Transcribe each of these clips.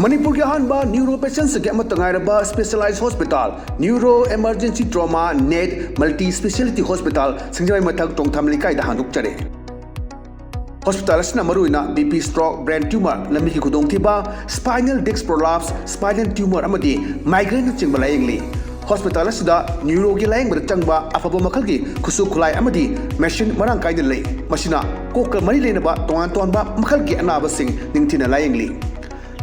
Manipur ke hanba neuro patients ke amatangairaba specialized hospital neuro emergency trauma net multi speciality hospital singjai mathak tongtham likai da handuk chare hospital asna maruina BP stroke brain tumor lambi ki khudong thiba spinal disc prolapse spinal tumor amadi migraine chingba layengli hospital asida neuro ki layeng bar changba afaba makhal ki khusu khulai amadi machine marang kai de lei masina kokal mari lenaba tongan tonba makhal ki anaba sing ningthina layengli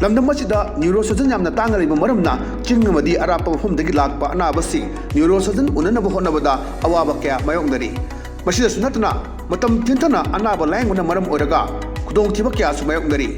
lamdam masida neurosurgeon yamna tangariba maramna chingmadi arapa mafumdagi lakpa anabasi neurosurgeon unanaba honabada awaba kya mayongdari masida sunatna matam tintana anaba layengna maram oraga khudong thiba kya su mayongdari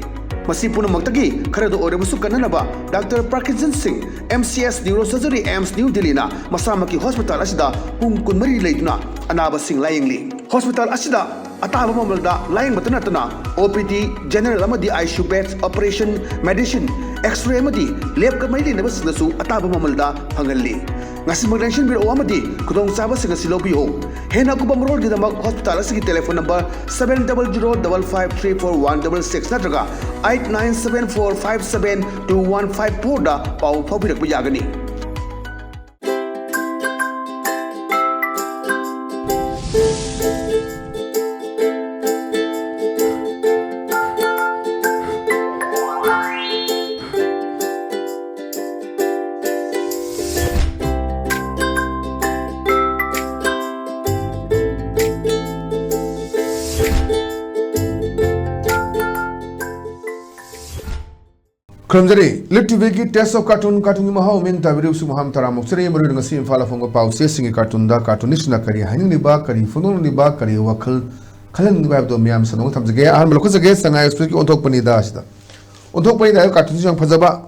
masi punamakdagi kharado orabusu kananaba Dr. Parkinson Singh MCS Neurosurgery AIMS New Delhi na masamaki hospital asida pung kunmari leituna anaba sing layengli hospital asida ataba mamalda layeng batanatana OPD general amadi ICU beds operation medicine x-ray amadi lab ka mai lena basnasu ataba mamalda phangalli ngasi magdenshin biro amadi kudong saba singa silobiyo hena ku bamrol di damak hospital asigi telephone number 7005534166 natraga 8974572154 da pau phabirak biyagani Kramjari, ELITETV ki test of cartoon mahau ming tabiru su maham taramuk seri meru dengan si infala fongo pau singi cartoon da cartoonist na kari haning liba kari funung liba kari wakal kalian liba abdo miam sanong tam jage ahan meloko jage sangai express ki ontok pani da asida ontok pani da cartoonist yang phajaba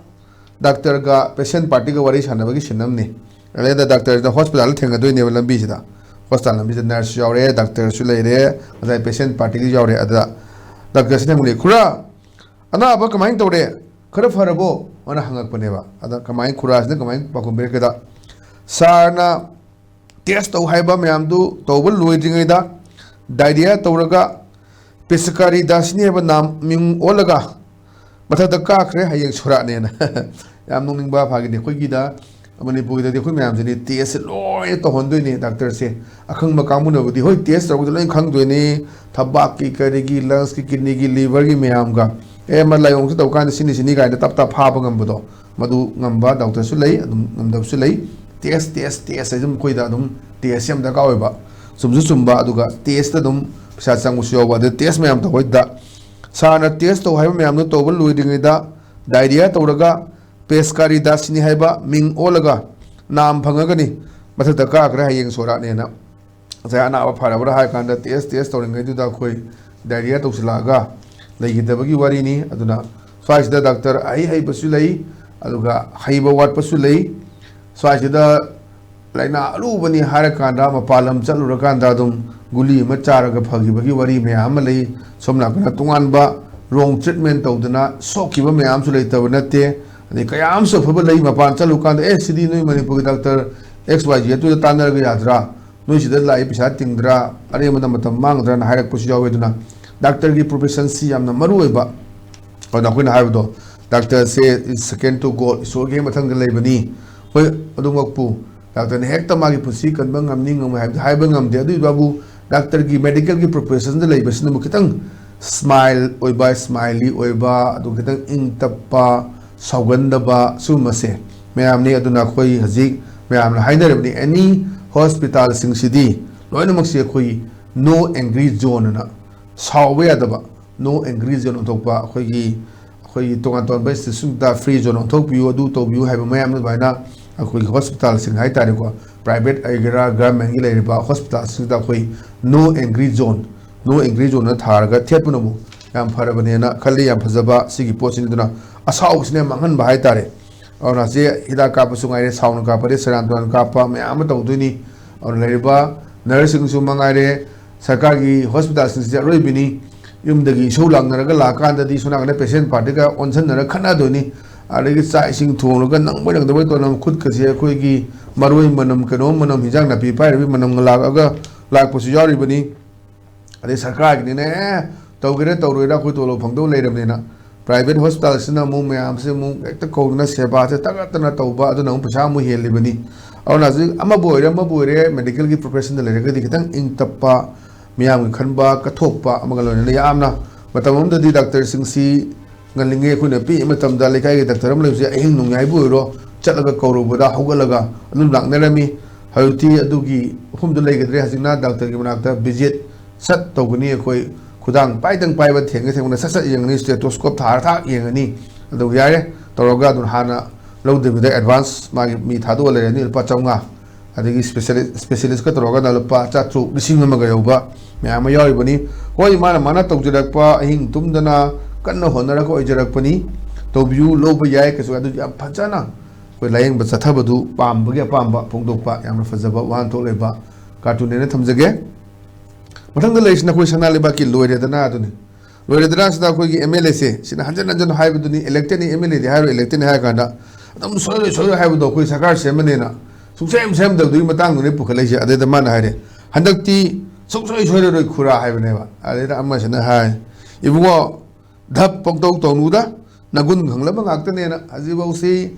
doctor ga patient party ga wari chana bagi sinam ni ale da doctor da hospital thenga doi ne lambi sida hospital lambi da nurse yaure doctor su leire ada patient party ki yaure ada doctor sinam ni khura ana aba kamai tore खर फरबो one हंगक पनेबा अदा कमाई खुरास ने कमाई पाकुम बेकेदा सारना test तो हाइबा ma'am दु तोबल लोइदिंगैदा diarrhoea तौरगा पिसकारी दासनी हेबा नाम मिंग ओलगा मथादा काखरे हयें सुराने ना याम नोंनिंगबा फागिने खोइगिदा मणिपुर दा खोइ मैम जनी टेस्ट लोय तो होंदोइने डॉक्टर से अखंग मकामुनबदी होय टेस्ट तौबद लोय खंगदोइने थबाक की करेगी लंग्स की किडनी की लीवर की मैम का man layong su tawkan sini kai da tap ha bangam bodo madu ngamba doctor su lei adum ngam su lei test ajum koi da adum test yam da ka oi ba sumju sumba aduga test adum sa sang su yo ba de test mayam to hoi da sana test to hai mayam no to bol lui ding da diarrhea to raga peskari da sini hai ba ming olaga nam phanga ga ni matha da ka kra hayeng sora ne na sa ana ba phara ba hai kan da test to ring du da khoi diarrhea to sulaga लेगिदबगी वारीनी अदुना स्वाइसदा doctor आई बसु लई अदुगा हाइबा वाट पसु लई स्वाइसदा लाइना अलुबनी हार कांदा मपालम चलुर कांदा दुम गुली म चारगा फगिबगी वारी मयाम लई सोमना कना तुंगानबा रोंग ट्रीटमेंट तौदना सोकिबा मयाम सु लेतब नते अनि कयाम सो फब लई मपान चलु कांदा ए सिदी नुई मणिपुर डॉक्टर XYZ तु तानरगा याद्रा नुई सिदा लाई पिसा तिंगद्रा अरे मतम मांगद्रा ना हारक पसु यावेदना डॉक्टर की प्रोफेशन सी यामना मरुइबा और नखोइना हाइबदो डॉक्टर से सेकेंड टू गोल इसोर के मथंग लेबनी होय अदुमकपु डॉक्टर ने हेक्ता मागी पुसी कनबा ngamni ngam हाइबा ngamde अदु बाबू डॉक्टर की मेडिकल की प्रोफेशन दे लेबसन मु खितंग स्माइल ओइबा स्माइली ओइबा अदु खितंग इंग तप्पा सौगंदबा सुमसे मैमनी अदुना खोई हजिक मैमना हाइदरबनी एनी हॉस्पिटल सिंगसिदी लोइनमक से खोई नो एंग्री जोन ना सावे यादबा नो एंग्री जोन उथोपा खोई तोंगा तोन बेस सुंता फ्री जोन उथोपियो अदु तोबियो हाइबा मैम बायना खोई हॉस्पिटल सिंग हाइ तारे को प्राइवेट आइगरा गवर्नमेंट की लेरिबा हॉस्पिटल सिंग दा खोई नो एंग्री जोन ना थारगा थेपनमु याम फरबनेना खल्ली याम फजबा सिगी पोसिन दुना असाउ सिने मंगन बाहाइ तारे और नासे हिदा का पसुंगाइरे साउन का परे सरान तोन का पा मैम तौदुनी और लेरिबा नर्सिंग सु मंगाइरे सरकार की हॉस्पिटल से रोइबिनी युमदगी सौ लांगनरगा लाकांददी सुनागने पेशेंट पार्टी का ओनसनर खनादोनी अरेगी चाइसिंग थोंगरगा नंगबय नंगदबय तोनम खुद कसे अखोइगी मरोइ मनम कनो मनम हिजांग नापि पाइरबि मनम लागागा लाकपसु यारिबनी अरे सरकार की ने तौगरे तौरोइरा कोई तोलो फंगदो लेरबनेना private hospital sina mu mayam se mu ekta kogna seba se tagatna tauba aduna mu pesa mu helibani auna ji ama boire medical ki profession le rega dikitang ing tappa miyam khanba kathokpa amagalo ne yamna matamum da di doctor sing si ngalinge khuna pi matam da lekai ki doctor am le se ahing nungai buiro chatlaga kaurubuda hogalaga anum laknerami hayuti adugi humdu legedre hasina doctor ki manakta visit sat toguni khoi khudang paitang paiba thenge thengna sat yengni stethoscope thar yengani adu yare toroga dun hana lode with advance magi mi thadu le ni pa chawnga adigi specialist ka toroga na pa cha tru bising ma ga yoba mayam yori bani hoi mana tawjirak pa ahing tumdana kanna honara ko ijarak pani tobyu loba yai ka so adu ya phajana koi layeng ba chathabadu pambage pamba phongdokpa yamna fajaba wan to leba cartoon ne thamjage mathang le isna koi sana leba ki loire dana aduni loire dana sada koi ki MLA se sina hanjan haibuduni elected ni MLA di haro elected ni ha kanda adum solo haibudo koi sakar semane na sem da du matang ne pukhale je ade da man haire handakti soi roi khura haibane ba ade da amma sina hai ibugo dhap poktok tonuda nagun khanglaba ngaktane na ajibo si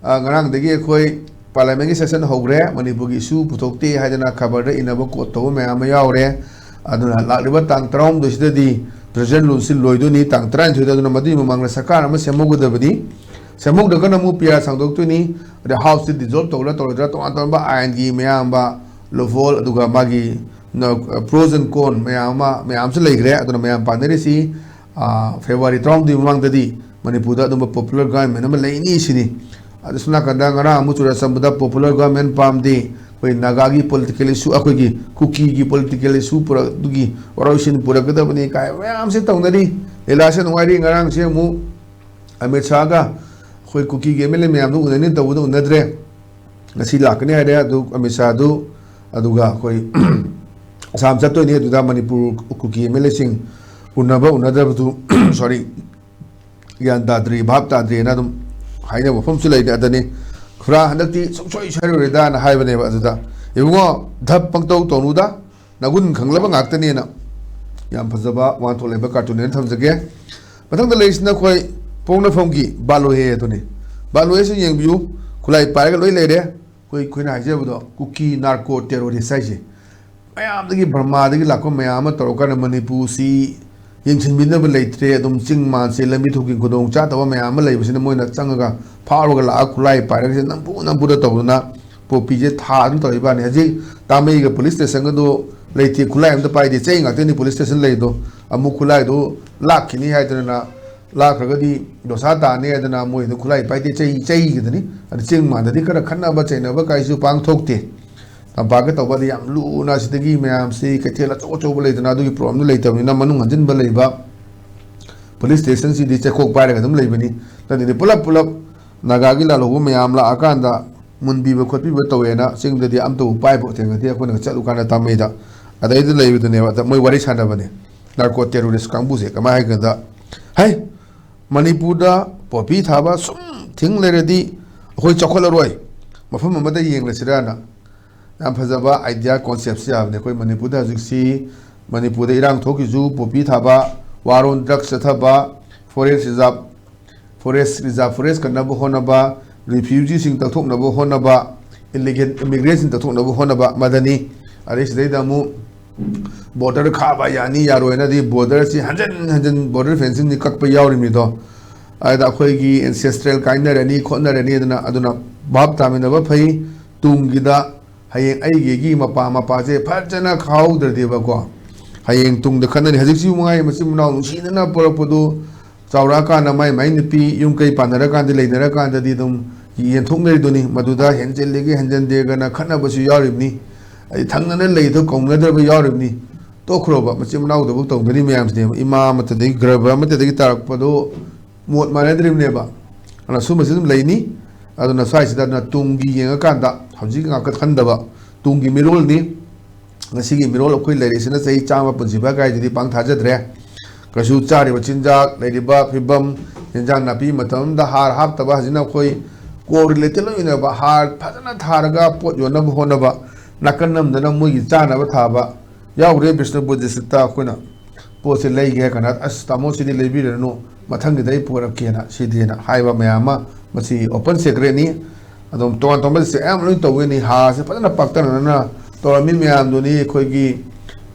ngarang degi khoi parliament ki session hogre Manipur gi issue puthokte haidana khabar da inaba ko to mayam yaure aduna lakliba tang trom do sidadi president lunsil loido ni tang tran thida duna madi mamang sakar ama semogodabadi semog da kana mu pia sangdok tu ni the house di dissolve to la to ba ain gi mayam ba lovol aduga magi no pros and con mayam se legre aduna mayam paneri si February trom di mamang dadi Manipur da dum popular government ama leini sini adusna kanda ngara muchura sambada popular government pamdi koi nagagi political issue akoi gi kuki gi political issue pura dugi oroshin pura kada bani kai mayam se tawnari election wari ngarang se mu Amit Shah ga koi kuki ge mele mayam du unani tawdu unadre ngasi lakni hade adu Amit Shah du aduga koi sam chatto ni duda Manipur kuki mele sing unaba unadra du sorry yan dadri bhab tadri na dum haina mafam su lai da dani khura handakti soi sharure da na haibane ba aduda ibungo dhap pangtau tonuda nagun khanglaba ngaktani na yam phajaba wan thole ba cartoon ne thamjage mathang da leisna khoi pongna phomgi balohe to ne balohe se yengbiu khulai parga loi leire khoi khoina haje budo kuki narco terrorist saije mayam dagi burma dagi lakko mayam toroka Manipur si yengchin binaba leitre adum chingma se lambi thoki godong cha tawa mayam leibsina moina changaga pharoga la khulai parga se nampu da tawna popi je tha dum toiba ne haji tamei ga police station do leiti khulai am da pai de chei ngakte ni police station leido amu khulai do lakhini haidana lakhraga di dosa ta ne adana moi do khulai pai de chei gidani ad chingma da di kara khanna ba chaina ba kai su pang thokte baga tawba di yam lu na sidagi mayam se kathela cho leidana du problem nu leitamni na manung hanjin ba leiba police station si di chekok pai ga dum leibani tani di pulap nagagi la lobu mayam la akanda munbi ba khotbi ba tawena sing da di am to pai bo thenga ti akona chalu kana tameda adai de leibu ne ba moi wari chanda bane narco terrorist kambu se kama hai ganda hai Manipur da popi thaba sum thing leredi khoi chakhol roi mafam amada yeng la sirana yam phajaba idea concept se avne koi Manipur da jiksi Manipur da irang thoki ju popi thaba waron drugs thaba forest reserve kana bo honaba refugee sing tathok na bo honaba illegal immigration tathok na bo honaba madani aris dei damu border khaba yani yaro na di border si hanjan border fencing ni kakpa yawri mi do aida khoi gi ancestral kainer ani khonner ani aduna bab tamina ba phai tungida hayeng ai gi mapa je phajana khau dar de ba ko hayeng tung da khanani hajik si mungai masim naw nusi na poropodo chawra ka na mai nipi yung kai panara kan de leinara kan da di dum yen thong nei doni maduda henjel legi hanjan de ga na khana ba su yaribni ai thangna na lei do kong na da ba yaribni to khroba masim naw da bu tong beri mayam de ima mata de graba mata de tarak podo mot mane drim ne ba ana su masim leini aduna sai sida na tungi yenga kan da hajik nga ka khanda ba tungi mirol ni ngasi gi mirol khoi leire sina sei chama punji ba gai di pang thaja dre kasu chari wachinja leiri ba phibam yenjang na pi matam da har hap ta ba hajina khoi ko related lo ina ba har phajana tharaga pot yona ba hona ba nakanam dana moi gi chana ba tha ba yaure bisnu bodhisita khona po se lei ge kana as tamo se di leibi no mathangidai purakena sidina haiba mayama masi open secret ni adom ton ton ba se am loi tawini ha se padana paktana na toramin mayam duni khoigi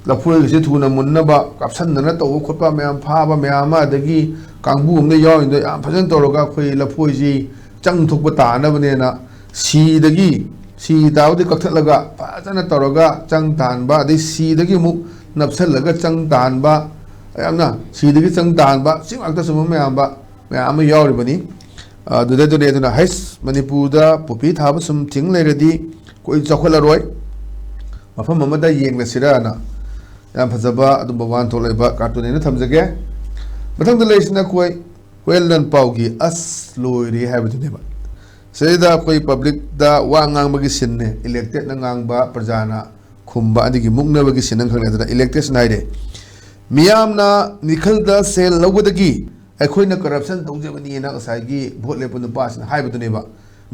laful se thuna munna ba caption na taw khotpa mayam pha ba mayama dagi kangbu umne yaw indo am phajan toroga khoi lafoi ji chang thukpa ta na bane na si dagi si dawdi kakthlaga pajana toroga chang tan ba de si dagi mu napsalaga chang tan ba ayamna si dagi chang tan ba sing akta sum mayam ba mayam yaw ribani dude na hais Manipur da pupi thaba sum ting leiradi koi chakhala roi mafam amada yeng sira na yam phajaba adum bawan tholaiba cartoon ina thamjage mathang da leisna koi well paugi as loiri habitune ba seda koi public da wa ngang bagi sinne elected na ngang ba prajana khumba adigi mukna bagi sinang khang da elected naide miyam na nikhal da sel logudagi अखोइना corruption तौजबनी ना असाइगी vote लेपन pass ना हाइबदुनेबा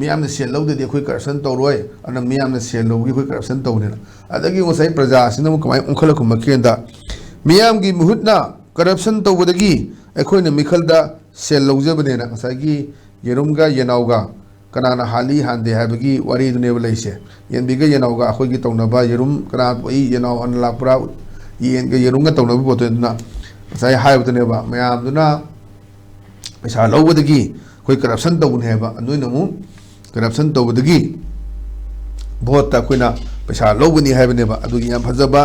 मियामना सेल लौददि अखोइ करप्शन तौरोय अन मियामना सेल लौगी अखोइ करप्शन तौनेना अदगी ओसाइ प्रजा सिना कमाइ उखल खुम केंदा मियामगी मुहुतना करप्शन तौबदगी अखोइना मिखलदा सेल लौजबनेना असाइगी येरुमगा येनाउगा कनाना हाली हांदे हाबगी वारी दुनेबा लैसे येनबिगा येनाउगा अखोइगी तौनबा येरुम कना पोई येनाउ अन लापुरा येनगा येरुमगा तौनबा बोतोना असाइ हाइबदुनेबा मियामदुना पैसा लौबदगी कोई करप्शन तौने है नोइनमु करप्शन तौबदगी भोट ता कोइना पैसा लौबनी हैबनेबा अदुगी याम फजबा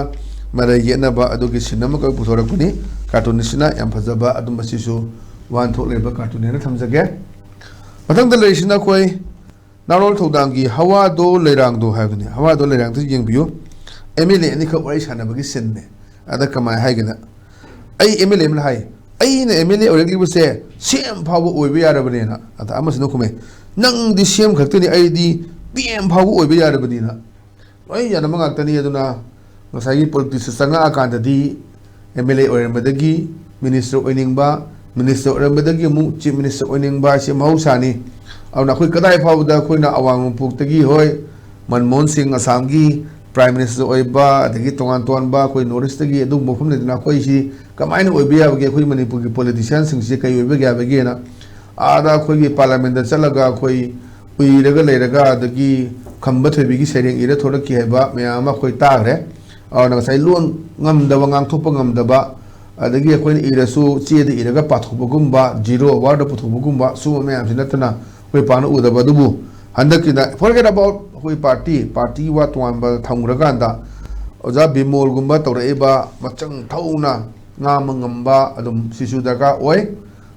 मरे येनबा अदुगी सिनेमा को पुथोरकनी कार्टून सिना याम फजबा अदुम मसिसु वान थोलेबा कार्टून ने थमजगे मथंग द लेसिना कोई नारोल थौदांगी हवा दो लेरांग दो हैबने हवा दो लेरांग तो यंगबियो एमएलए नि खब वाई सानबगी सिनने अदा कमाय हाइगना आई एमएलए मन हाई अने एमएलए ओरगलिबसे सेम फावो ओइबे यारबनेना अता अमसनो खुमे नंग दि सेम खक्तनि आइदि पीएम फावो ओइबे यारबनिना लोइ यानम गाक्तनि अदुना ngसाई पॉलिटिक्स संगा आकांददि एमएलए ओरमबदगी मिनिस्टर ओइनिंगबा मिनिस्टर ओरमबदगी मु चीफ मिनिस्टर ओइनिंगबा से महौसानी अवना खोइ कदाइ फावदा खोइना अवांग पुक्तगी होय मनमोहन सिंह असमगी प्राइम मिनिस्टर ओइबा अदगी तोंगान तोनबा खोइ नॉर्थ ईस्ट अदुम मफम नेदना खोइ सी कमाइन ओइबे याबगे खोइ मणिपुर की पॉलिटिशियन सिंह से कई ओइबे याबगे ना आदा खोइ पार्लियामेंट दा चलगा खोइ उइरगा लेरगा अदगी खंबा थोबिगी सेरेंग इरा थोरकी हैबा मयामा खोइ तागरे और नगसाई loan ngamdaba ngangthokpa ngamdaba adagi खोइ इरसु चेद इरगा पाथोबगुम्बा जीरो अवार्ड पुथोबगुम्बा सु मयाम सिनतना खोइ पान उदबा दुबु हंदकिना फॉरगेट अबाउट खोइ पार्टी वा तोंबा थंगरगांदा ओजा बिमोल गुम्बा तौरेबा मचंग थौना ngamangamba adum sisu daga oi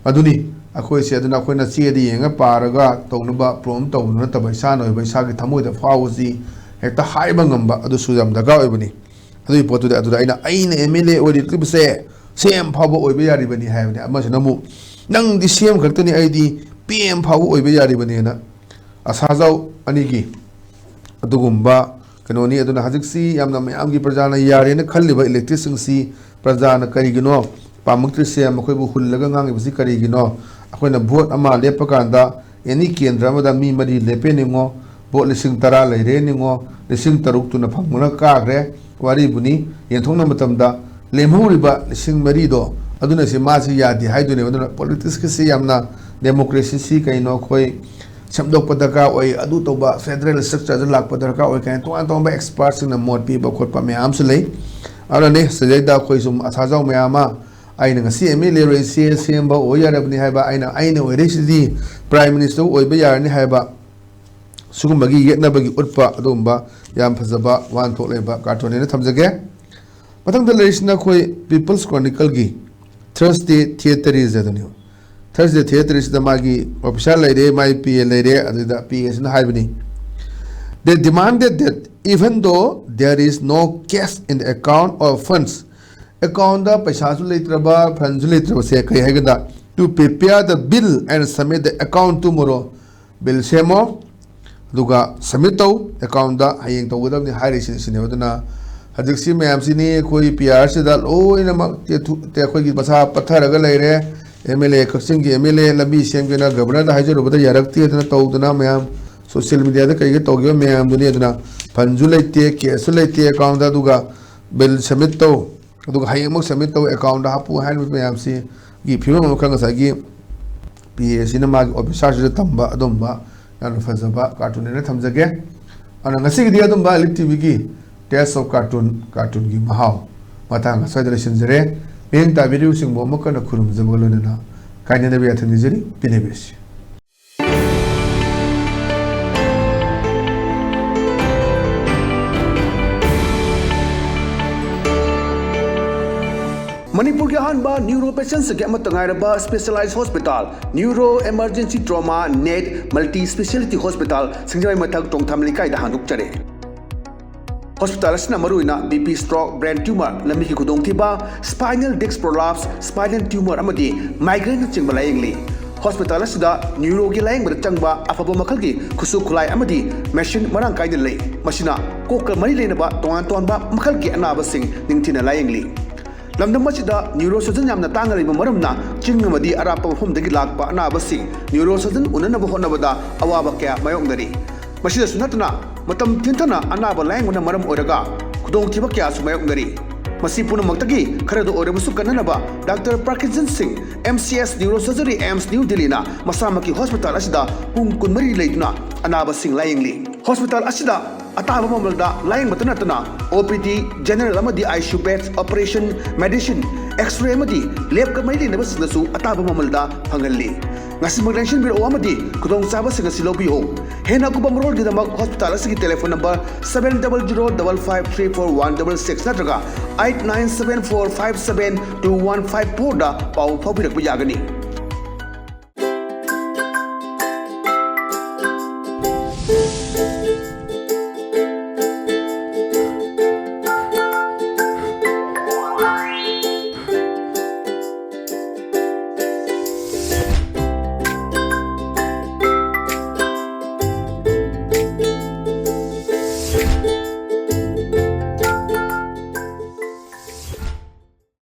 aduni akhoi se aduna khoina chedi yenga paraga tonuba prom tawna ta baisa noi baisa gi thamoi da fauzi hekta haiba ngamba adu sujam daga oibani adu potu da adu aina MLA ori tibse sem phabo oibe yari bani haibani amasina mu nang di sem khaktani aidi PM phabo oibe yari bani na asajau anigi adugumba kanoni aduna hajiksi yamna mayam gi prajana yare na khalliba electricity si Pragyan करीगिनो पामुक्ति से मखोइबु हुल्लगा ngangi करीगिनो अखोइना vote अमा लेपकांदा any केंद्र अमदा मी मरी लेपे निंगो vote लिसिंग तरा लेरे निंगो लिसिंग तरुक तुना फंगना काग्रे वारी बुनी येंथोंना मतमदा लेमहुरिबा लिसिंग मरी दो अदुना से मासी यादि हाइदुने अदुना पॉलिटिक्स के से यामना डेमोक्रेसी सी कइनो खोइ समदोक पदका ओइ अदु तोबा फेडरल स्ट्रक्चर लाक पदका ओइ काइन तोन तोबा एक्सपर्ट्स इन मोड पीबा खोटपा मैम से लई अरने सजैदा खोइ सुम असाजाउ मैमा आइना ngasi MLA रेसे सेमबा ओयारबनि हाइबा आइना ओइरेसिदि प्राइम मिनिस्टर ओइबा यारनि हाइबा सुगुमबगी येतनबगी उटपा अदुमबा याम फजबा वान थोलेबा कार्टून ने थमजगे मथंग द लेरिसना खोइ पीपल्स क्रॉनिकल गी थर्सडे थिएटर इज अदनि थर्सडे थिएटर इज द मागी ऑफिशियल लेरे माई पीए लेरे अददा पीएस न हाइबनि they demanded that even though there is no cash in the account or funds account da paisa su leitraba funds su leitraba se kai hagada to prepare the bill and submit the account tomorrow bill semo duga submit to account da hayeng to godam ni hairi sin sinebaduna hajiksi mayam sini koi PR se da loina ma te koi gi basa patharaga leire MLA kaksing gi MLA labi semgena governor da hajaru bada yarakti na tawduna mayam social media दे कई तौगे ma'am दुनी अदुना फंजु लेते case लेते account दा दुगा bill submit तो दुगा हाइमक सबमिट तो अकाउंट हापु हाइन मैम सी गी फिल्म मखंग सागी PA सिनेमा ऑफिसर से तंबा अदुम्बा यान फजबा कार्टून ने थमजगे अन ngasi gi adumba Elite TV gi Taste of Cartoon gi mahau matang soidra sinjere meng ta video sing bo makana khurum jabolona na kaine na biya thani jeri pinebes Manipur के अहानबा neuro patients के अमतंगायरबा specialised hospital neuro emergency trauma net multi speciality hospital सिंगजमाई मथक टोंगथाम लिकाइदा हांदुकचरे hospital असना मरुइना बीपी स्ट्रोक ब्रेन ट्यूमर लम्बी की खुदोंथिबा spinal disc prolapse spinal tumour अमदी माइग्रेन चिंगबा लायंगली हॉस्पिटल असदा न्यूरो की लायंगबा चंगबा अफबो मखल की खुसु खुलाई अमदी मशीन मरांग काइदे लई मशीना कोक मरी लेनबा तोंगान तोंबा मखल की अनाबा सिंग निंगथिना लायंगली लमदम मसिदा neuro surgeon यामना तांगलिबा मरमना चिंगमदी अरापा मफमदगी Lakpa अनाबसी neuro surgeon उननबा होनबदा अवाबा कया मायोंगदरी मसिदा सुनतना मतम थिंथना अनाबा लायंगना मरम ओरगा खुदोंथिबा कया सुमायोंगदरी मसी पुनमक्तगी खरदो ओरबसु कननबा doctor Parkinson Singh MCS neuro surgery AIIMS new Delhi ना मसामकी हॉस्पिटल असिदा पुंग कुनमरी लेदुना अनाबा सिंह लायंगली हॉस्पिटल असिदा अताब ममलदा लाइन मतनतना OPD जनरल अमदी ICU beds operation medicine x-ray अमदी लैब कमैली नबसनसु अताब ममलदा फंगल्ली ngasi maglension biro amadi kudong chaba singa silobiyo hena kubam rol gidamag hospital asigi telephone number 7005534166 natraga 8974572154 da pau phabirak yagani